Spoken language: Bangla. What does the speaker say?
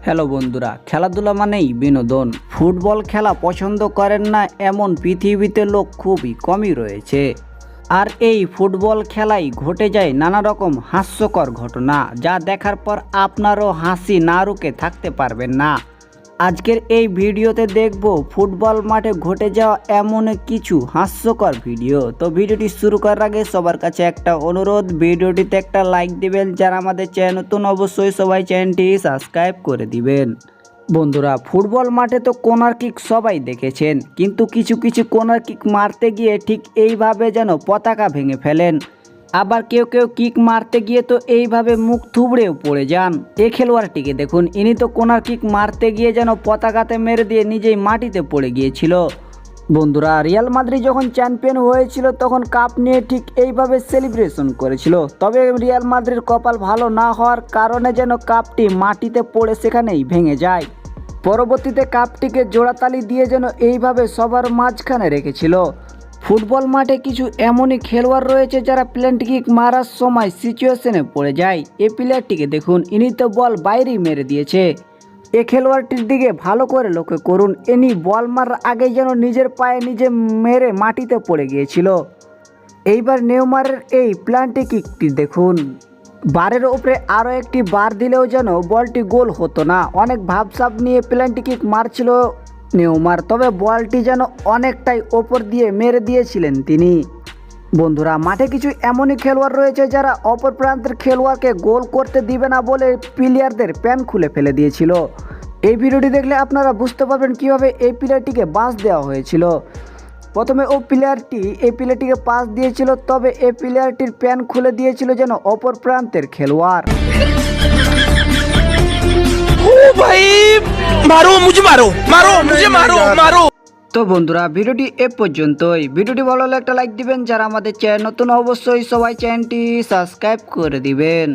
হ্যালো বন্ধুরা, খেলাধুলা মানেই বিনোদন। ফুটবল খেলা পছন্দ করেন না এমন পৃথিবীতে লোক খুবই কমই রয়েছে। আর এই ফুটবল খেলায় ঘটে যায় নানা রকম হাস্যকর ঘটনা, যা দেখার পর আপনারও হাসি না রুখে থাকতে পারবেন না। আজকের এই ভিডিওতে দেখব ফুটবল মাঠে ঘটে যাওয়া এমন কিছু হাস্যকর ভিডিও। তো ভিডিওটি শুরু করার আগে সবার কাছে একটা অনুরোধ, ভিডিওটিতে একটা লাইক দিবেন। যারা আমাদের চ্যানেল নতুন অবশ্যই সবাই চ্যানেলটি সাবস্ক্রাইব করে দিবেন। বন্ধুরা, ফুটবল মাঠে তো কর্নার কিক সবাই দেখেছেন, কিন্তু কিছু কিছু কর্নার কিক মারতে গিয়ে ঠিক এইভাবে যেন পতাকা ভেঙে ফেলেন। আবার কেউ কেউ কিক মারতে গিয়ে তো এইভাবে মুখ থুবড়েও পড়ে যান। এই খেলোয়াড়টিকে দেখুন, ইনি তো কর্নার কিক মারতে গিয়ে যেন পতাকাতে মেরে দিয়ে নিজেই মাটিতে পড়ে গিয়েছিল। বন্ধুরা, রিয়াল মাদ্রিদ যখন চ্যাম্পিয়ন হয়েছিল তখন কাপ নিয়ে ঠিক এইভাবে সেলিব্রেশন করেছিল। তবে রিয়াল মাদ্রিদ কপাল ভালো না হওয়ার কারণে যেন কাপটি মাটিতে পড়ে সেখানেই ভেঙে যায়। পরবর্তীতে কাপটিকে জোড়াতালি দিয়ে যেন এইভাবে সবার মাঝখানে রেখেছিল। ফুটবল মাঠে কিছু এমনই খেলোয়াড় রয়েছে যারা প্লেন্টি কিক মারার সময় সিচুয়েশনে পড়ে যায়। এই প্লেয়ারটিকে দেখুন, ইনি তো বল বাইরেই মেরে দিয়েছে। এ খেলোয়াড়টির দিকে ভালো করে লক্ষ্য করুন, ইনি বল মারার আগে যেন নিজের পায়ে নিজে মেরে মাটিতে পড়ে গিয়েছিল। এইবার নেইমারের এই প্লেন্টি কিকটি দেখুন, বারের উপরে আরও একটি বার দিলেও যেন বলটি গোল হতো না। অনেক ভাবসাব নিয়ে প্লেন্টি কিক মারছিল নেইমার, তবে বলটি যেন অনেকটাই ওপর দিয়ে মেরে দিয়েছিলেন তিনি। বন্ধুরা, মাঠে কিছু এমনই খেলোয়াড় রয়েছে যারা অপর প্রান্তের খেলোয়াড়কে গোল করতে দিবে না বলে প্লেয়ারদের প্যান্ট খুলে ফেলে দিয়েছিল। এই ভিডিওটি দেখলে আপনারা বুঝতে পারবেন কিভাবে এই প্লেয়ারটিকে বাস দেওয়া হয়েছিল। প্রথমে এই প্লেয়ারটিকে পাস দিয়েছিল, তবে এই প্লেয়ারটির প্যান্ট খুলে দিয়েছিল যেন অপর প্রান্তের খেলোয়াড়। ओ भाई मारो मुझे मारो। তো বন্ধুরা, ভিডিওটি এ পর্যন্তই। ভিডিওটি ভালো লাগলে একটা লাইক দিবেন। যারা আমাদের চ্যানেল নতুন অবশ্যই সবাই চ্যানেলটি সাবস্ক্রাইব করে দিবেন।